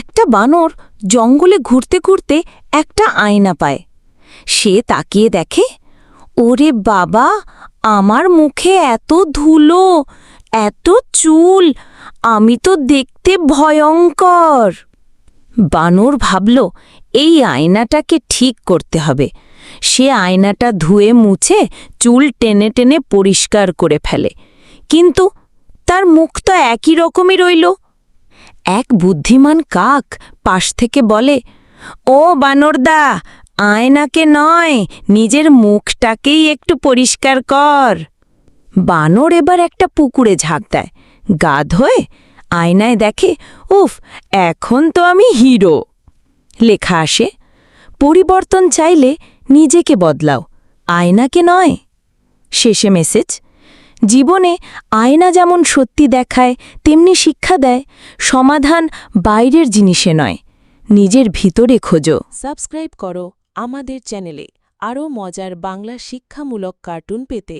একটা বানর জঙ্গলে ঘুরতে ঘুরতে একটা আয়না পায়। সে তাকিয়ে দেখে, ওরে বাবা, আমার মুখে এত ধুলো, এত চুল, আমি তো দেখতে ভয়ঙ্কর। বানর ভাবল, এই আয়নাটাকে ঠিক করতে হবে। সে আয়নাটা ধুয়ে মুছে চুল টেনে টেনে পরিষ্কার করে ফেলে, কিন্তু তার মুখ তো একই রকমই রইল। এক বুদ্ধিমান কাক পাশ থেকে বলে, ও বানরদা, আয়নাকে নয়, নিজের মুখটাকেই একটু পরিষ্কার কর। বানর এবার একটা পুকুরে ঝাঁক দেয়, গা ধোয়, আয়নায় দেখে, উফ, এখন তো আমি হিরো। লেখা আসে, পরিবর্তন চাইলে নিজেকে বদলাও, আয়নাকে নয়। শেষে মেসেজ, জীবনে আয়না যেমন সত্যি দেখায়, তেমনি শিক্ষা দেয়, সমাধান বাইরের জিনিসে নয়, নিজের ভিতরে খোঁজো। সাবস্ক্রাইব করো আমাদের চ্যানেলে আরও মজার বাংলা শিক্ষামূলক কার্টুন পেতে।